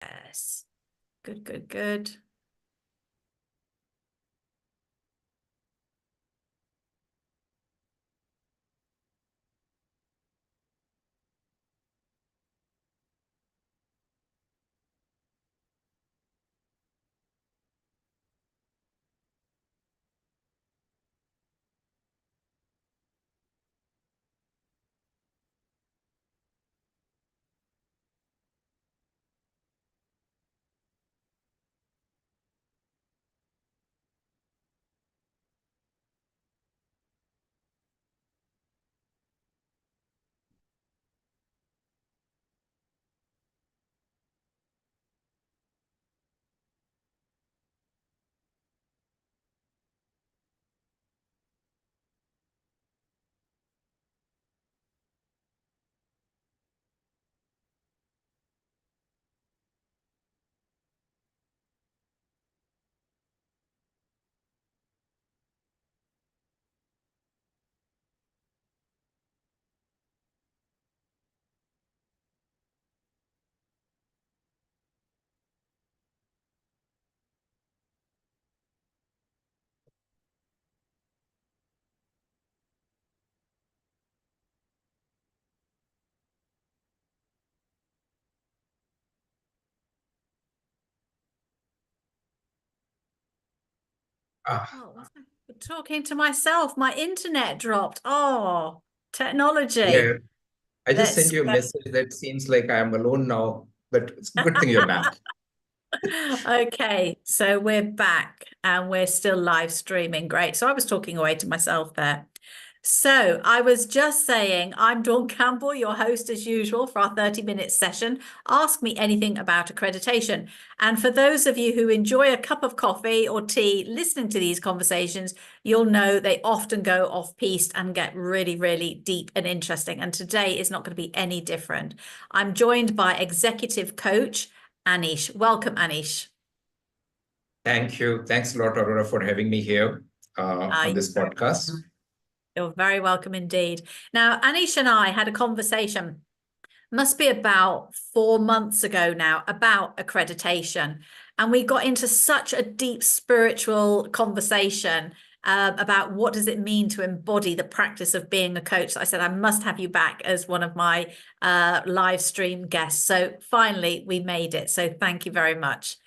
Yes. Good, good, good. Ah, Oh, was I talking to myself? My internet dropped. Oh, technology. yeah, I just sent Let's you a message that seems like I am alone now, but it's a good thing you're back. Okay, so we're back and we're still live streaming. Great. So I was talking away to myself there. So I was just saying, I'm Dawn Campbell, your host as usual for our 30-minute session. Ask me anything about accreditation. And for those of you who enjoy a cup of coffee or tea listening to these conversations, you'll know they often go off-piste and get really, really deep and interesting. And today is not going to be any different. I'm joined by executive coach Anish. Welcome, Anish. Thank you. Thanks a lot, Aurora, for having me here on You're this very podcast. welcome. You're very welcome indeed. Now, Anish and I had a conversation, must be about 4 months ago now, about accreditation. And we got into such a deep spiritual conversation about what does it mean to embody the practice of being a coach. I said, I must have you back as one of my live stream guests. So finally, we made it. So thank you very much.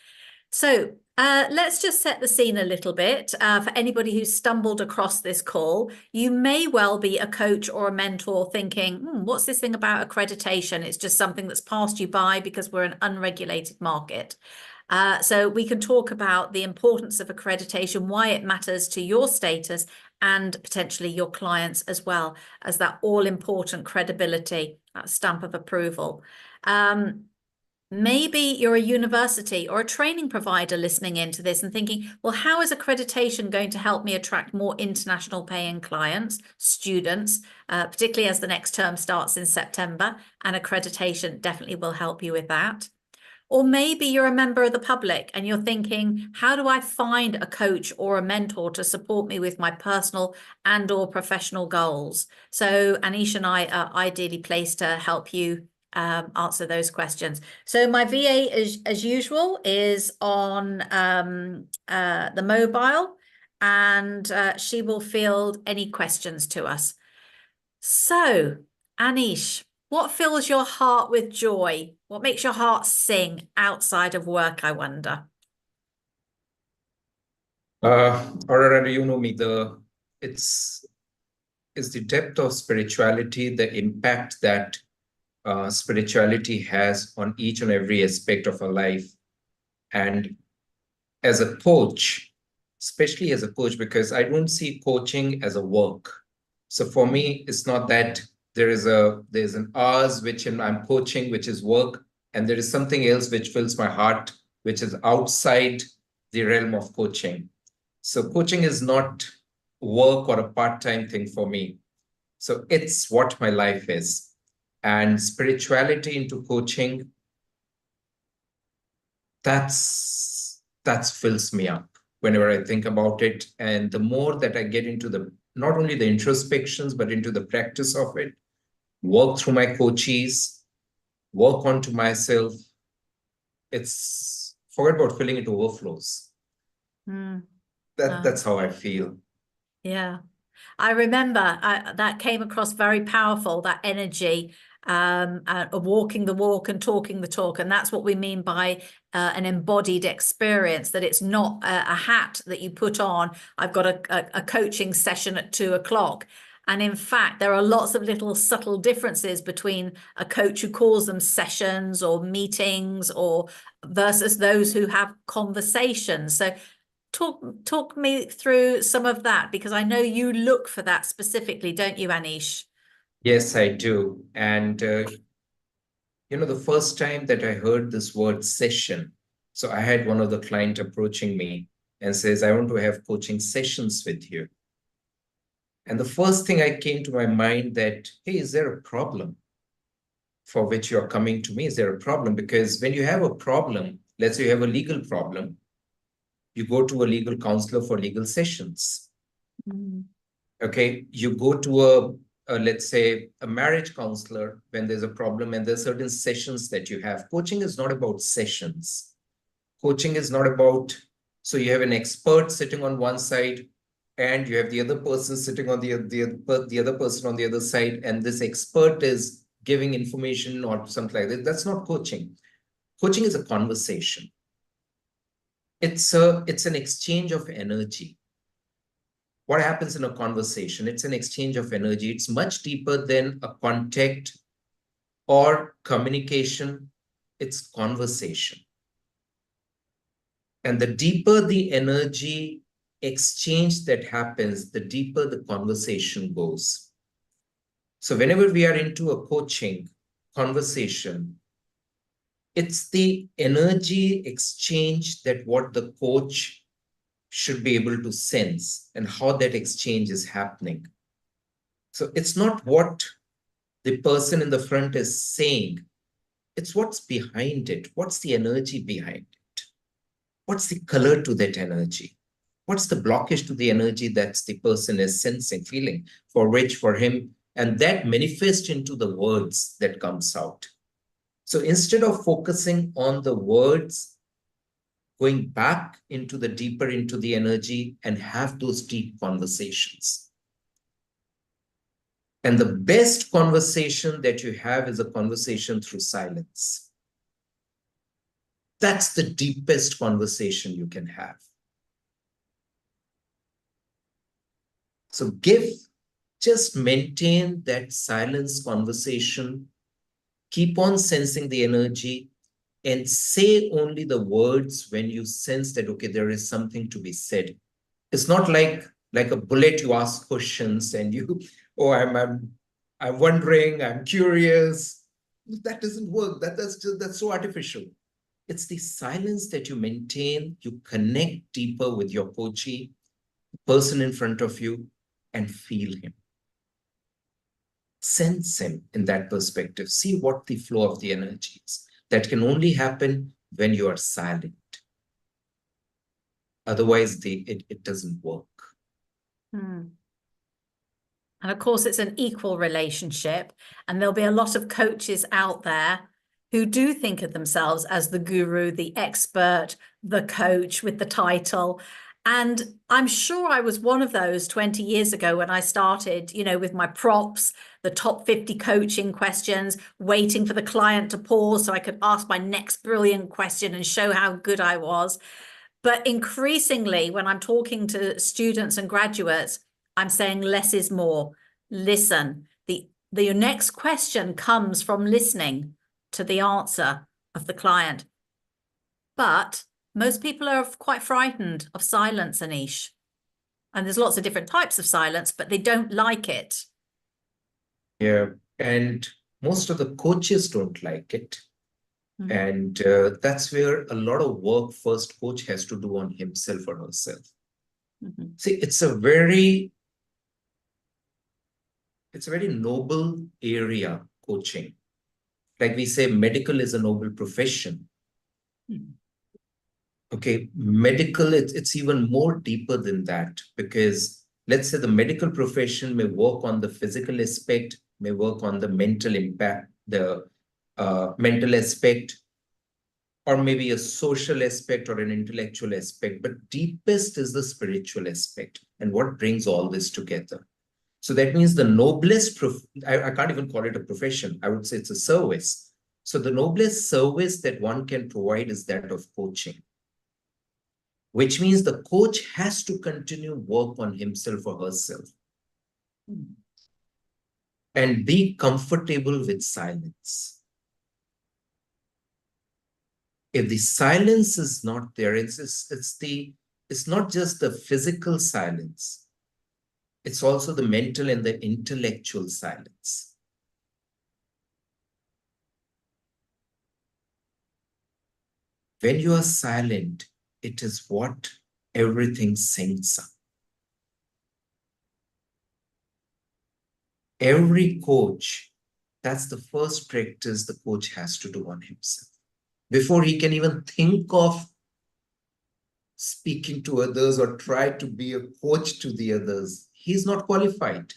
So let's just set the scene a little bit for anybody who's stumbled across this call. You may well be a coach or a mentor thinking, what's this thing about accreditation? It's just something that's passed you by because we're an unregulated market. So we can talk about the importance of accreditation, why it matters to your status and potentially your clients as well as that all-important credibility, that stamp of approval. Maybe you're a university or a training provider listening into this and thinking, well, how is accreditation going to help me attract more international paying clients, students, particularly as the next term starts in September, and accreditation definitely will help you with that. Or maybe you're a member of the public and you're thinking, how do I find a coach or a mentor to support me with my personal and or professional goals? So Anish and I are ideally placed to help you answer those questions. So my VA, as usual, is on the mobile, and she will field any questions to us. So, Anish, what fills your heart with joy? What makes your heart sing outside of work, I wonder? Aurora, you know me, it's is the depth of spirituality, the impact that spirituality has on each and every aspect of our life. And as a coach, especially as a coach, because I don't see coaching as a work. So for me, it's not that there's an hours which I'm coaching, which is work, and there is something else which fills my heart, which is outside the realm of coaching. So coaching is not work or a part-time thing for me. So it's what my life is. And spirituality into coaching, that fills me up whenever I think about it. And the more that I get into the not only the introspections, but into the practice of it, work through my coaches, work onto myself, it's forget about filling it overflows. That's how I feel. Yeah. I remember that came across very powerful, that energy, walking the walk and talking the talk. And that's what we mean by an embodied experience, that it's not a hat that you put on. I've got a coaching session at 2:00. And in fact, there are lots of little subtle differences between a coach who calls them sessions or meetings or versus those who have conversations. So talk me through some of that, because I know you look for that specifically, don't you, Anish? Yes, I do. And, the first time that I heard this word session, so I had one of the client approaching me and says, I want to have coaching sessions with you. And the first thing I came to my mind that, hey, is there a problem for which you're coming to me? Is there a problem? Because when you have a problem, let's say you have a legal problem, you go to a legal counselor for legal sessions. Okay, you go to let's say a marriage counselor when there's a problem, and there's certain sessions that you have. Coaching is not about sessions. Coaching is not about, so you have an expert sitting on one side and you have the other person sitting on the other person on the other side, and this expert is giving information or something like that. That's not coaching. Coaching is a conversation. It's an exchange of energy. What happens in a conversation? It's an exchange of energy. It's much deeper than a contact or communication. It's conversation. And the deeper the energy exchange that happens, the deeper the conversation goes. So whenever we are into a coaching conversation, it's the energy exchange that what the coach should be able to sense and how that exchange is happening. So it's not what the person in the front is saying, it's what's behind it. What's the energy behind it? What's the color to that energy? What's the blockage to the energy that the person is sensing, feeling, for him, and that manifests into the words that comes out. So instead of focusing on the words, going back into the deeper into the energy and have those deep conversations. And the best conversation that you have is a conversation through silence. That's the deepest conversation you can have. So just maintain that silence conversation, keep on sensing the energy, and say only the words when you sense that, okay, there is something to be said. It's not like a bullet, you ask questions and you, oh, I'm wondering, I'm curious. That doesn't work. That's so artificial. It's the silence that you maintain. You connect deeper with your coachee, the person in front of you, and feel him. Sense him in that perspective. See what the flow of the energy is. That can only happen when you are silent. Otherwise, it doesn't work. And of course, it's an equal relationship. And there'll be a lot of coaches out there who do think of themselves as the guru, the expert, the coach with the title. And I'm sure I was one of those 20 years ago when I started, with my props, the top 50 coaching questions, waiting for the client to pause so I could ask my next brilliant question and show how good I was. But increasingly, when I'm talking to students and graduates, I'm saying less is more. Listen. The next question comes from listening to the answer of the client. But most people are quite frightened of silence, Anish. And there's lots of different types of silence, but they don't like it. Yeah, and most of the coaches don't like it. And that's where a lot of work first coach has to do on himself or herself. See, it's a very noble area, coaching. Like we say, medical is a noble profession. Okay, medical, it's even more deeper than that, because let's say the medical profession may work on the physical aspect, may work on the mental impact, the mental aspect. or maybe a social aspect or an intellectual aspect, but deepest is the spiritual aspect and what brings all this together. So that means the noblest, I can't even call it a profession. I would say it's a service. So the noblest service that one can provide is that of coaching, which means the coach has to continue work on himself or herself and be comfortable with silence. If the silence is not there, it's not just the physical silence, it's also the mental and the intellectual silence. When you are silent, it is what everything sinks up. Every coach, that's the first practice the coach has to do on himself. Before he can even think of speaking to others or try to be a coach to the others, he's not qualified.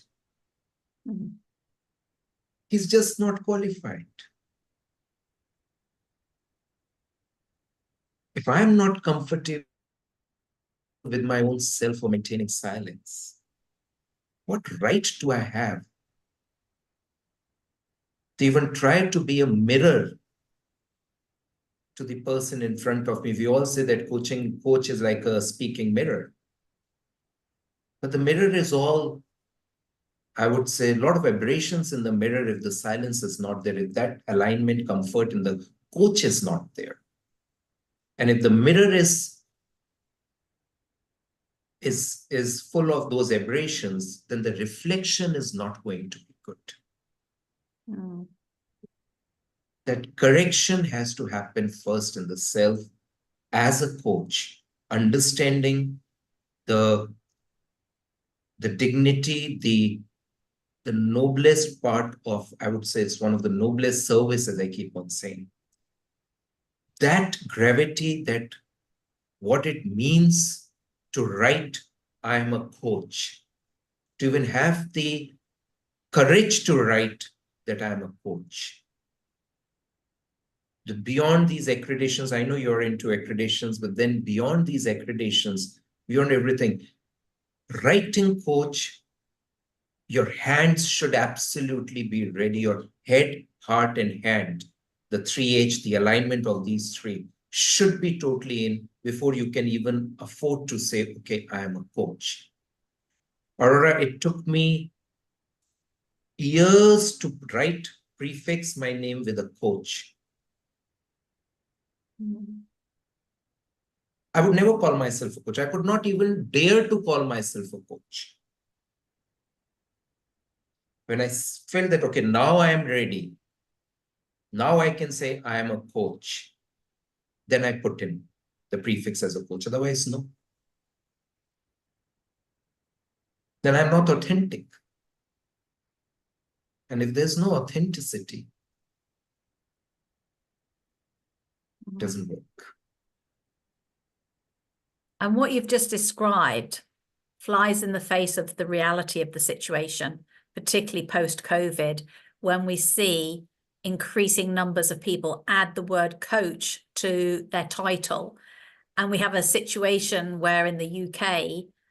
He's just not qualified. If I'm not comfortable with my own self for maintaining silence, what right do I have to even try to be a mirror to the person in front of me? We all say that coach is like a speaking mirror. But the mirror is all, I would say, a lot of aberrations in the mirror if the silence is not there, if that alignment, comfort in the coach is not there. And if the mirror is full of those aberrations, then the reflection is not going to be good. That correction has to happen first in the self as a coach, understanding the dignity, the noblest part of, I would say it's one of the noblest services, I keep on saying. That gravity, that what it means to write, I am a coach, to even have the courage to write that I am a coach. Beyond these accreditations, I know you're into accreditations, but then beyond these accreditations, beyond everything, writing coach, your hands should absolutely be ready. Your head, heart, and hand, the 3H, the alignment of these three should be totally in before you can even afford to say, okay, I am a coach. Aurora, it took me years to prefix my name with a coach. I would never call myself a coach. I could not even dare to call myself a coach. When I felt that, okay, now I am ready, now I can say I am a coach, then I put in the prefix as a coach. Otherwise, no. Then I'm not authentic. And if there's no authenticity, it doesn't work. And what you've just described flies in the face of the reality of the situation, particularly post-COVID, when we see increasing numbers of people add the word coach to their title. And we have a situation where in the UK,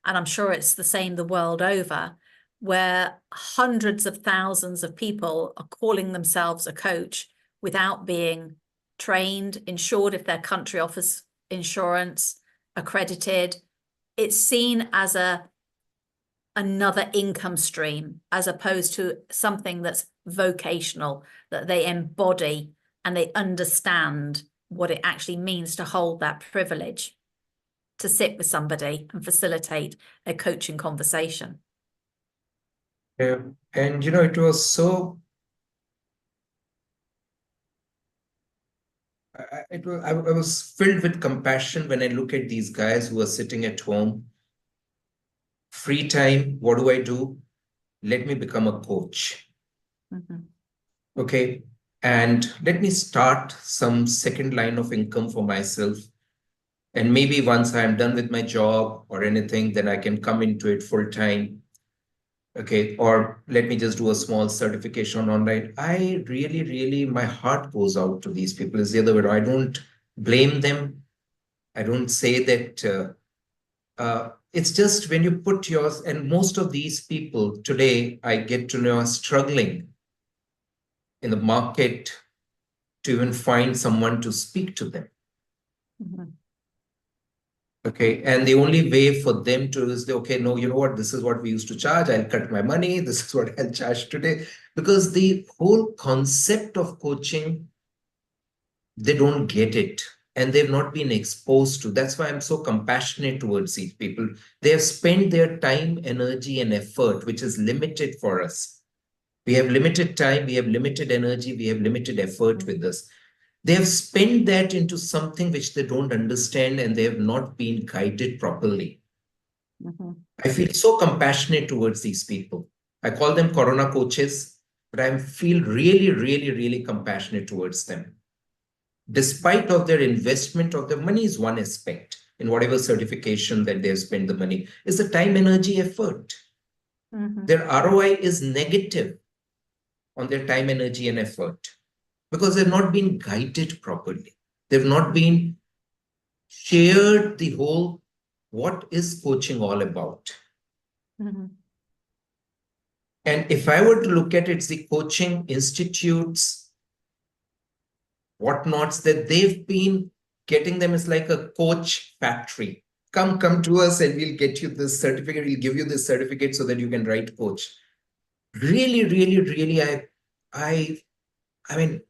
and I'm sure it's the same the world over, where hundreds of thousands of people are calling themselves a coach without being trained, insured if their country offers insurance, accredited. It's seen as another income stream as opposed to something that's vocational, that they embody and they understand what it actually means to hold that privilege, to sit with somebody and facilitate a coaching conversation. Yeah. And, it was so, I was filled with compassion when I look at these guys who are sitting at home. Free time, what do? Let me become a coach. Okay. And let me start some second line of income for myself. And maybe once I'm done with my job or anything, then I can come into it full time. Okay. Or let me just do a small certification online. I really, my heart goes out to these people. It's the other way. I don't blame them. I don't say that. It's just when you put yours, and most of these people today, I get to know, are struggling in the market to even find someone to speak to them. Mhm. Okay. And the only way for them to is, okay, no, you know what? This is what we used to charge. I'll cut my money. This is what I'll charge today. Because the whole concept of coaching, they don't get it. And they've not been exposed to. That's why I'm so compassionate towards these people. They have spent their time, energy, and effort, which is limited for us. We have limited time, we have limited energy, we have limited effort with us. They have spent that into something which they don't understand, and they have not been guided properly. I feel so compassionate towards these people. I call them Corona coaches, but I feel really, really, really compassionate towards them. Despite of their investment of the money is one aspect in whatever certification that they have spent the money, is the time, energy, effort. Their ROI is negative on their time, energy, and effort because they've not been guided properly. They've not been shared the whole, what is coaching all about? And if I were to look at it, it's the coaching institutes, whatnots that they've been getting them is like a coach factory. Come to us and we'll get you this certificate. We'll give you this certificate so that you can write coach. Really, really, really, I mean,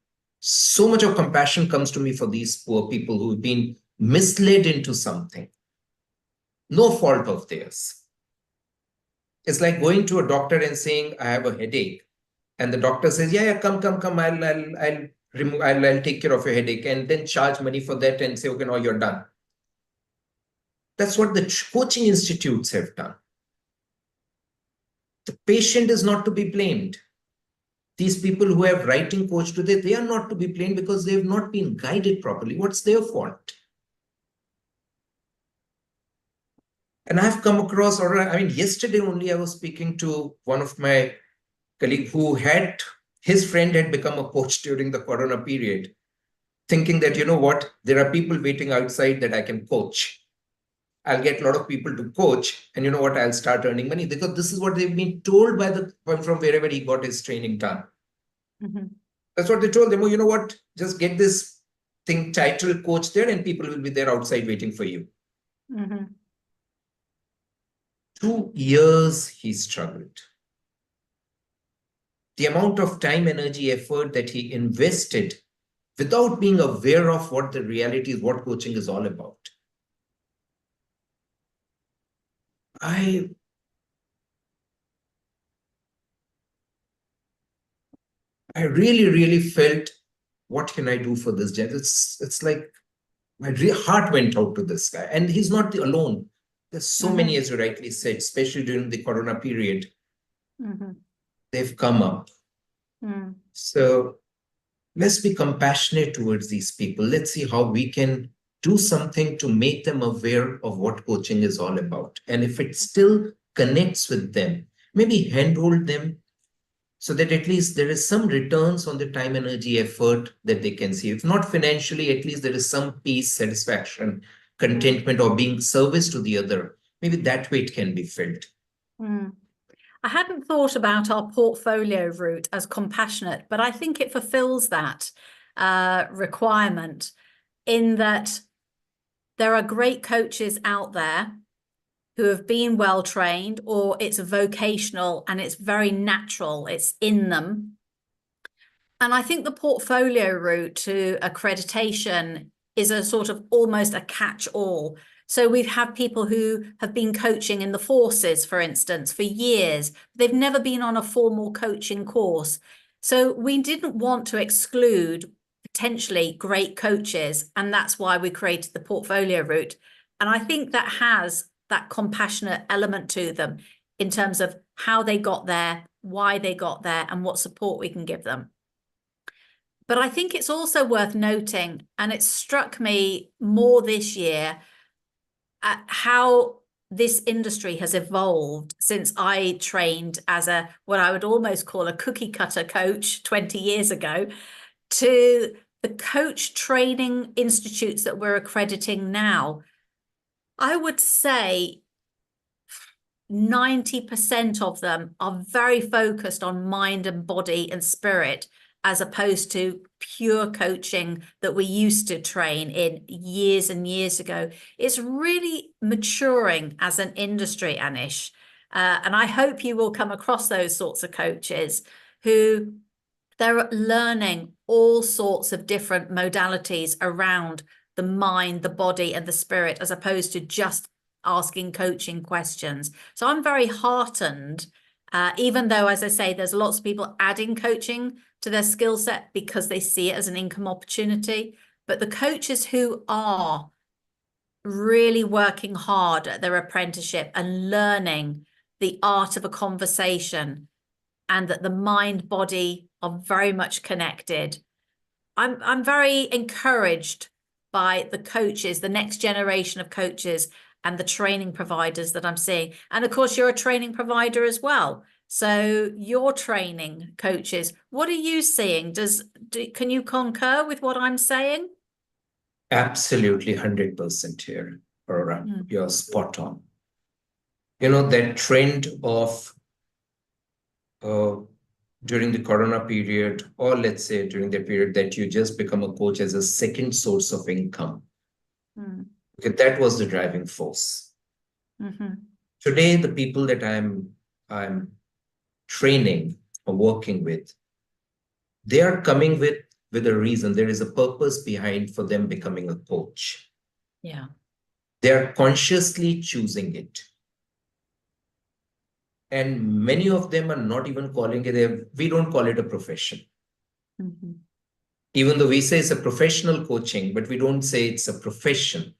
so much of compassion comes to me for these poor people who've been misled into something. No fault of theirs. It's like going to a doctor and saying, I have a headache. And the doctor says, yeah, come. I'll take care of your headache, and then charge money for that and say, okay, now you're done. That's what the coaching institutes have done. The patient is not to be blamed. These people who have writing coach today, they are not to be blamed because they have not been guided properly. What's their fault? And I've come across, yesterday only I was speaking to one of my colleagues who had, his friend had become a coach during the Corona period, thinking that, you know what, there are people waiting outside that I can coach. I'll get a lot of people to coach, and you know what, I'll start earning money, because this is what they've been told by from wherever he got his training done. That's what they told them. Oh, you know what, just get this thing title coach there and people will be there outside waiting for you. 2 years he struggled. The amount of time, energy, effort that he invested without being aware of what the reality is, what coaching is all about. I really, really felt, what can I do for this gent? It's like my heart went out to this guy. And he's not alone. There's so many, as you rightly said, especially during the Corona period, they've come up. So let's be compassionate towards these people. Let's see how we can do something to make them aware of what coaching is all about. And if it still connects with them, maybe handhold them so that at least there is some returns on the time, energy, effort that they can see. If not financially, at least there is some peace, satisfaction, contentment, or being service to the other. Maybe that way it can be felt. I hadn't thought about our portfolio route as compassionate, but I think it fulfills that requirement, in that there are great coaches out there who have been well trained, or it's vocational and it's very natural, it's in them. And I think the portfolio route to accreditation is a sort of almost a catch-all. So we've had people who have been coaching in the forces, for instance, for years. They've never been on a formal coaching course. So we didn't want to exclude potentially great coaches, and that's why we created the portfolio route. And I think that has that compassionate element to them in terms of how they got there, why they got there, and what support we can give them. But I think it's also worth noting, and it struck me more this year, at how this industry has evolved since I trained as what I would almost call a cookie cutter coach 20 years ago, to the coach training institutes that we're accrediting now, I would say 90% of them are very focused on mind and body and spirit, as opposed to pure coaching that we used to train in years and years ago. It's really maturing as an industry, Anish. And I hope you will come across those sorts of coaches who they're learning all sorts of different modalities around the mind, the body, and the spirit, as opposed to just asking coaching questions. So I'm very heartened, even though, as I say, there's lots of people adding coaching to their skill set because they see it as an income opportunity. But the coaches who are really working hard at their apprenticeship and learning the art of a conversation, and that the mind body are very much connected, I'm very encouraged by the coaches, the next generation of coaches and the training providers that I'm seeing. And of course, you're a training provider as well. So you're training coaches. What are you seeing? Can you concur with what I'm saying? Absolutely 100% here, Aurora. You're spot on. You know, that trend of during the Corona period, or let's say during the period that you just become a coach as a second source of income. Okay, that was the driving force. Today, the people that I'm training or working with, they are coming with a reason. There is a purpose behind for them becoming a coach. Yeah. They are consciously choosing it. And many of them are not even calling it, we don't call it a profession. Even though we say it's a professional coaching, but we don't say it's a profession.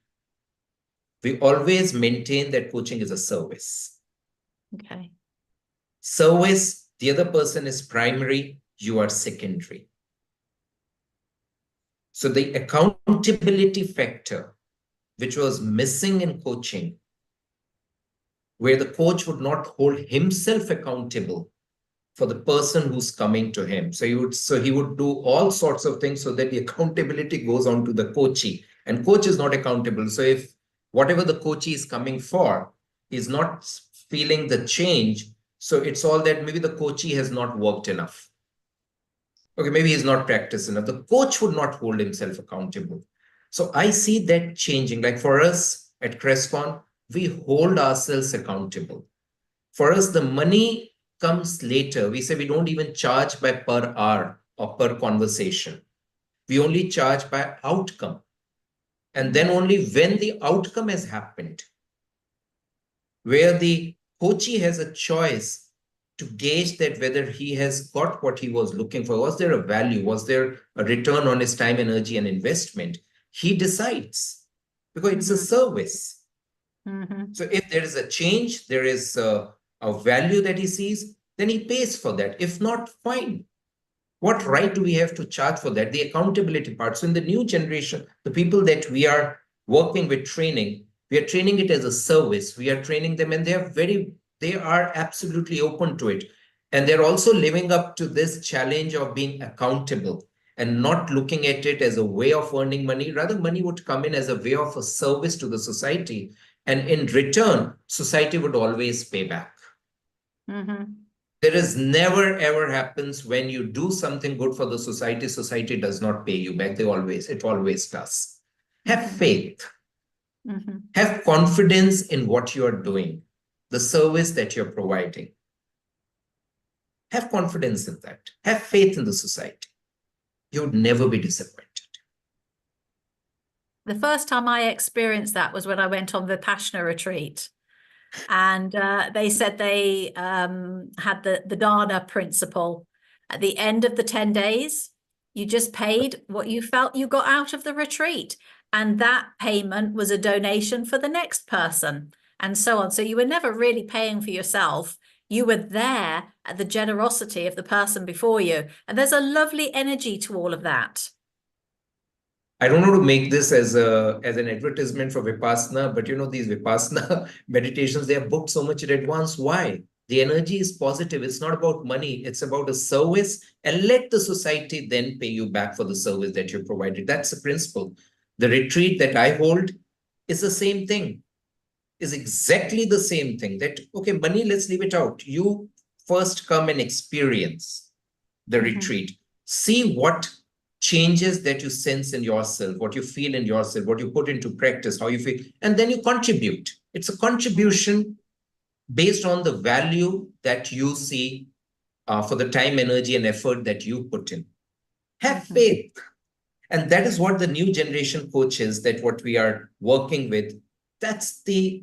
We always maintain that coaching is a service. Okay. Service, the other person is primary, you are secondary. So the accountability factor, which was missing in coaching, where the coach would not hold himself accountable for the person who's coming to him. So he would do all sorts of things so that the accountability goes on to the coachee. And coach is not accountable. So if whatever the coachee is coming for is not feeling the change, so it's all that maybe the coachee has not worked enough. Okay, maybe he's not practiced enough. The coach would not hold himself accountable. So I see that changing. Like for us at Crestcon, we hold ourselves accountable. For us, the money comes later. We say we don't even charge by per hour or per conversation. We only charge by outcome. And then only when the outcome has happened, where the coachee has a choice to gauge that whether he has got what he was looking for, was there a value, was there a return on his time, energy, and investment, he decides because it's a service. So if there is a change, there is a value that he sees, then he pays for that. If not, fine. What right do we have to charge for that? The accountability part. So in the new generation, the people that we are working with training, we are training it as a service. We are training them and they are absolutely open to it. And they're also living up to this challenge of being accountable and not looking at it as a way of earning money. Rather, money would come in as a way of a service to the society. And in return, society would always pay back. There is never, ever happens when you do something good for the society, society does not pay you back. It always does. Have faith. Have confidence in what you are doing, the service that you're providing. Have confidence in that. Have faith in the society. You would never be disappointed. The first time I experienced that was when I went on Vipassana retreat. And they said they had the Dana principle. At the end of the 10 days, you just paid what you felt you got out of the retreat. And that payment was a donation for the next person and so on. So you were never really paying for yourself. You were there at the generosity of the person before you. And there's a lovely energy to all of that. I don't want to make this as an advertisement for Vipassana, but you know, these Vipassana meditations, they are booked so much in advance. Why? The energy is positive. It's not about money. It's about a service, and let the society then pay you back for the service that you provided. That's the principle. The retreat that I hold is the same thing, is exactly the same thing. That, okay, money, let's leave it out. You first come and experience the retreat. See what changes that you sense in yourself, what you feel in yourself, what you put into practice, how you feel, and then you contribute. It's a contribution based on the value that you see for the time, energy, and effort that you put in. Have faith. And that is what the new generation coaches, that what we are working with, that's the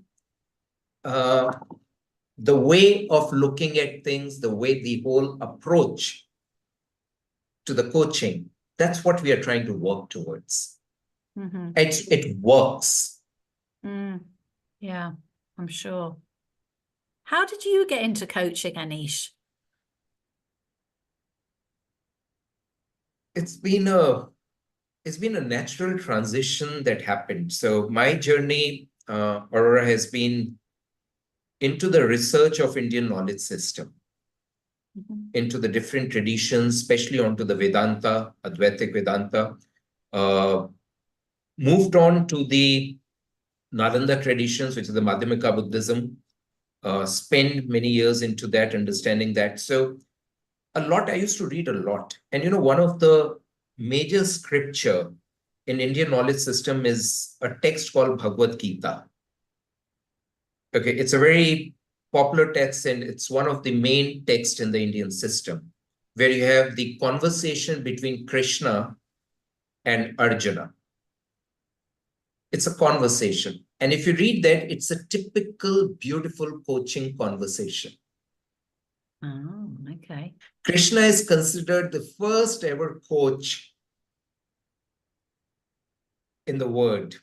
way of looking at things, the way, the whole approach to the coaching. That's what we are trying to work towards. It works. Yeah, I'm sure. How did you get into coaching, Anish? It's been a natural transition that happened. So my journey, Aurora, has been into the research of Indian knowledge system, into the different traditions, especially onto the Vedanta, Advaitic Vedanta, moved on to the Nalanda traditions, which is the Madhyamika Buddhism, spent many years into that, understanding that. So I used to read a lot. And one of the major scripture in Indian knowledge system is a text called Bhagavad Gita. Okay, it's a very popular text, and it's one of the main texts in the Indian system, where you have the conversation between Krishna and Arjuna. It's a conversation. And if you read that, it's a typical, beautiful coaching conversation. Oh, okay. Krishna is considered the first ever coach in the world.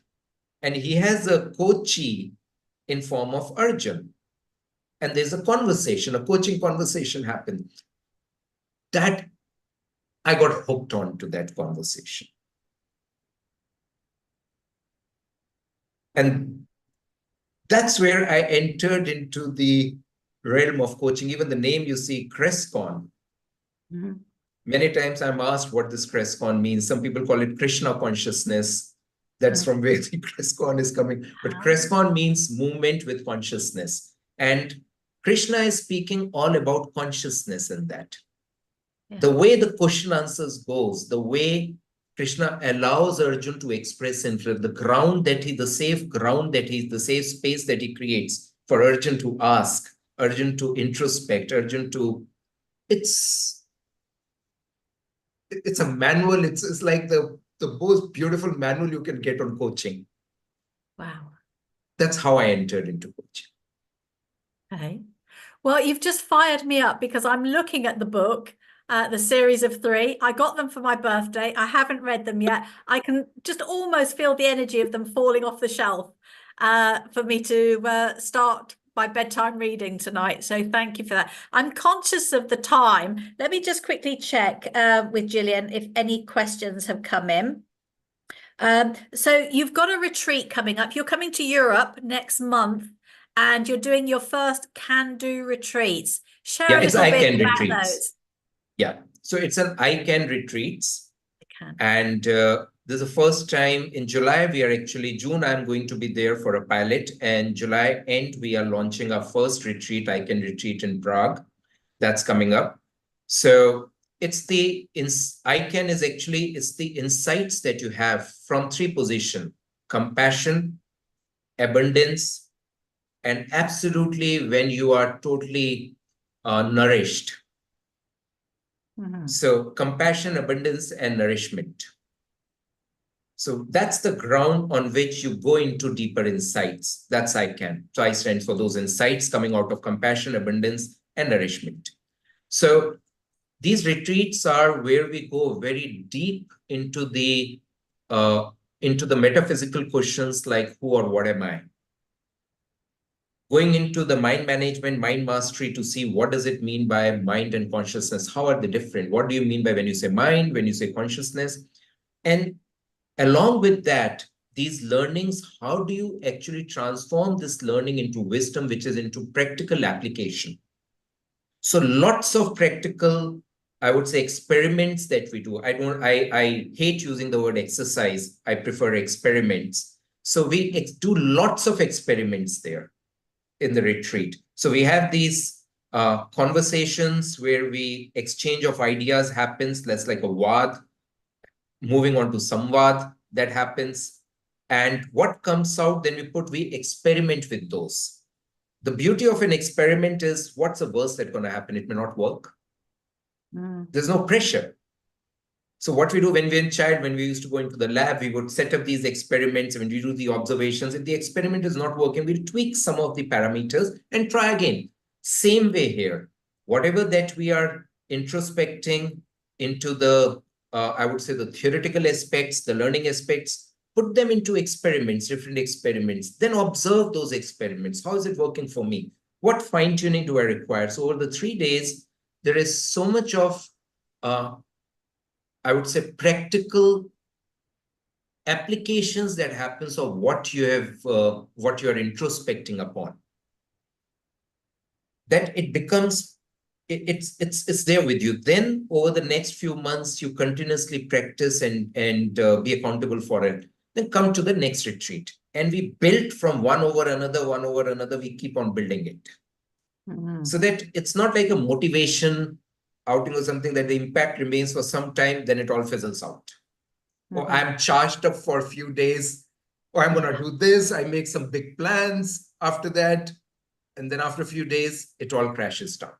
And he has a coachee in form of Arjun. And there's a conversation, a coaching conversation happened. That I got hooked on to that conversation. And that's where I entered into the realm of coaching. Even the name you see, CRESCON. Many times I'm asked what this CRESCON means. Some people call it Krishna consciousness. That's from where the CRESCON is coming. But CRESCON means movement with consciousness. And Krishna is speaking all about consciousness in that. Yeah. The way the question answers goes, the way Krishna allows Arjun to express himself, the ground that the safe ground that the safe space that he creates for Arjun to ask, Arjun to introspect, Arjun to, it's a manual. It's like the most beautiful manual you can get on coaching. Wow. That's how I entered into coaching. Okay. Well, you've just fired me up, because I'm looking at the book, the series of 3. I got them for my birthday. I haven't read them yet. I can just almost feel the energy of them falling off the shelf for me to start my bedtime reading tonight. So thank you for that. I'm conscious of the time. Let me just quickly check with Gillian if any questions have come in. So you've got a retreat coming up. You're coming to Europe next month, and you're doing your first Can-Do retreats. Share a little bit about those. Yeah, so it's an I Can retreats. And this is the first time in July. June, I'm going to be there for a pilot. And July end, we are launching our first retreat, I Can retreat in Prague. That's coming up. So it's I Can is actually, it's the insights that you have from 3 positions: compassion, abundance, and absolutely when you are totally nourished. So compassion, abundance, and nourishment. So that's the ground on which you go into deeper insights. That's I Can. So I stand for those insights coming out of compassion, abundance, and nourishment. So these retreats are where we go very deep into the metaphysical questions like who or what am I? Going into the mind management, mind mastery to see what does it mean by mind and consciousness? How are they different? What do you mean by when you say mind, when you say consciousness? And along with that, these learnings, how do you actually transform this learning into wisdom, which is into practical application? So lots of practical, I would say, experiments that we do. I hate using the word exercise. I prefer experiments. So we do lots of experiments there in the retreat. So we have these conversations where we exchange of ideas happens. That's like a wad. Moving on to samvad, that happens. And what comes out, then we experiment with those. The beauty of an experiment is, what's the worst that's going to happen? It may not work. There's no pressure. So what we do when we're in child, when we used to go into the lab, we would set up these experiments. When we do the observations, if the experiment is not working, we'll tweak some of the parameters and try again. Same way here. Whatever that we are introspecting into the, I would say, the theoretical aspects, the learning aspects, put them into experiments, different experiments, then observe those experiments. How is it working for me? What fine-tuning do I require? So over the 3 days, there is so much of, I would say, practical applications that happens of what you have, what you are introspecting upon. That it becomes, it's there with you. Then over the next few months, you continuously practice and be accountable for it. Then come to the next retreat. And we build from one over another, we keep on building it. So that it's not like a motivation outing or something that the impact remains for some time, then it all fizzles out. Or I'm charged up for a few days, or I'm going to do this, I make some big plans after that. And then after a few days, it all crashes down.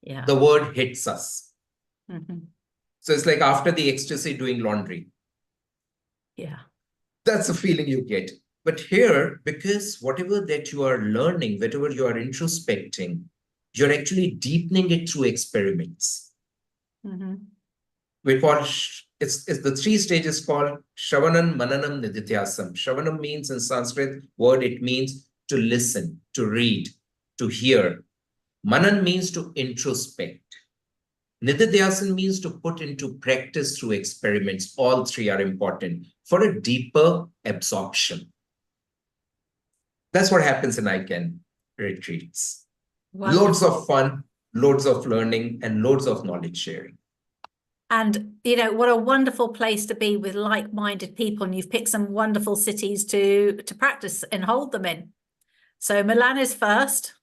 Yeah. The word hits us. So it's like after the ecstasy doing laundry. Yeah. That's the feeling you get. But here, because whatever that you are learning, whatever you are introspecting, you're actually deepening it through experiments. We call, it's the 3 stages called Shravanam, Mananam, Nididhyasam. Shravanam means in Sanskrit word, it means to listen, to read, to hear. Manan means to introspect. Nididhyasam means to put into practice through experiments. All 3 are important for a deeper absorption. That's what happens in ICANN retreats. Wonderful. Loads of fun, loads of learning, and loads of knowledge sharing. And, what a wonderful place to be with like-minded people. And you've picked some wonderful cities to practice and hold them in. So Milan is first.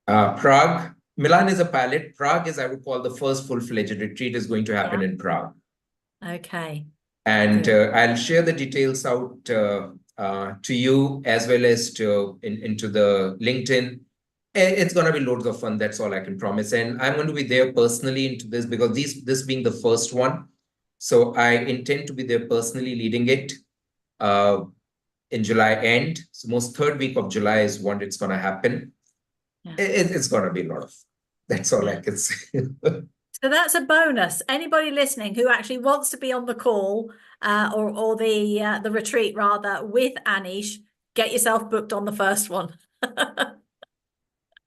Prague. Milan is a pilot. Prague is, I would call, the first full-fledged retreat is going to happen in Prague. Okay. And I'll share the details out to you as well as into the LinkedIn. It's going to be loads of fun. That's all I can promise. And I'm going to be there personally into this because this being the first one. So I intend to be there personally leading it in July end. So most 3rd week of July is when it's going to happen. Yeah. It's going to be a lot of fun. That's all I can say. So that's a bonus. Anybody listening who actually wants to be on the call or the retreat rather with Anish, get yourself booked on the first one.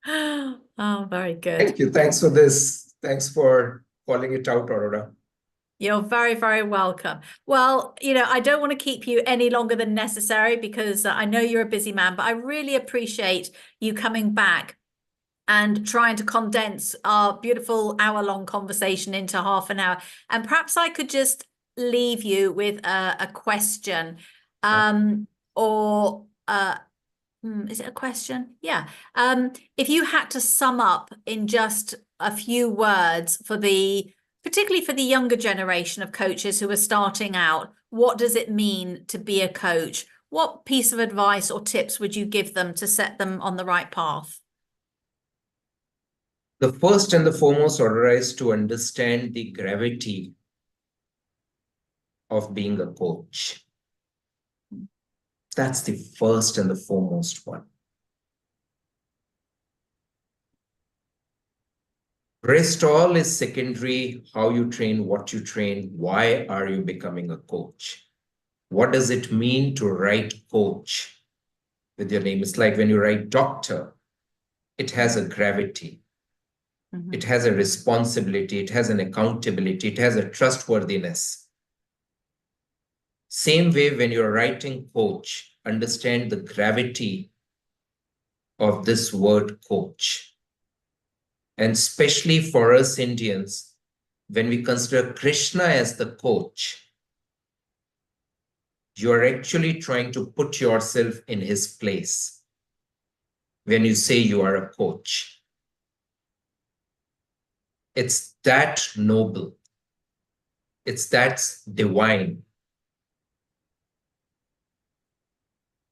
Oh, very good. Thank you. Thanks for this. Thanks for calling it out, Aurora. You're very, very welcome. Well, I don't want to keep you any longer than necessary because I know you're a busy man, but I really appreciate you coming back and trying to condense our beautiful hour-long conversation into half an hour. And perhaps I could just leave you with a question is it a question? Yeah. If you had to sum up in just a few words particularly for the younger generation of coaches who are starting out, what does it mean to be a coach? What piece of advice or tips would you give them to set them on the right path? The first and the foremost order is to understand the gravity of being a coach. That's the first and the foremost one. Rest all is secondary. How you train, what you train, why are you becoming a coach? What does it mean to write coach with your name? It's like when you write doctor, it has a gravity. It has a responsibility. It has an accountability. It has a trustworthiness. Same way when you're writing coach, understand the gravity of this word coach. And especially for us Indians, when we consider Krishna as the coach, you are actually trying to put yourself in his place when you say you are a coach. It's that noble. It's that divine.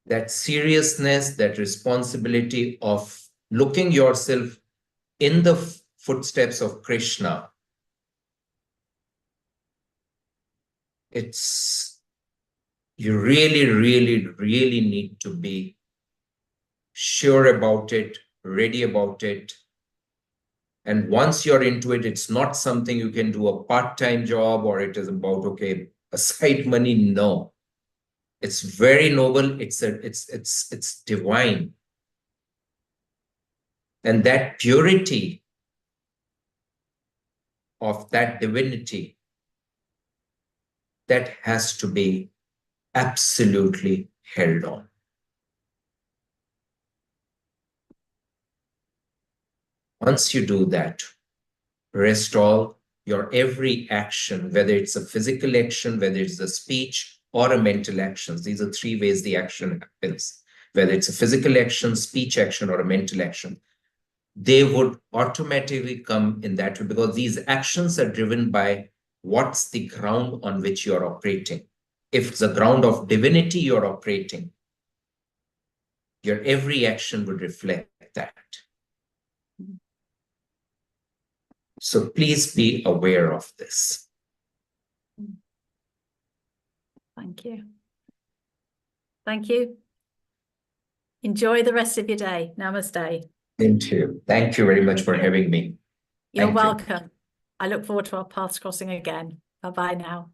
That seriousness, that responsibility of looking yourself in the footsteps of Krishna. You really, really, really need to be sure about it, ready about it. And once you're into it, it's not something you can do a part-time job or it is about, okay, a side money. No, it's very noble. It's divine. And that purity of that divinity, that has to be absolutely held on. Once you do that, rest all, your every action, whether it's a physical action, whether it's a speech or a mental action, these are three ways the action happens. Whether it's a physical action, speech action, or a mental action, they would automatically come in that way because these actions are driven by what's the ground on which you're operating. If it's the ground of divinity you're operating, your every action would reflect that. So please be aware of this. Thank you. Thank you. Enjoy the rest of your day. Namaste. Thank you. Thank you very much for having me. You're welcome. I look forward to our paths crossing again. Bye-bye now.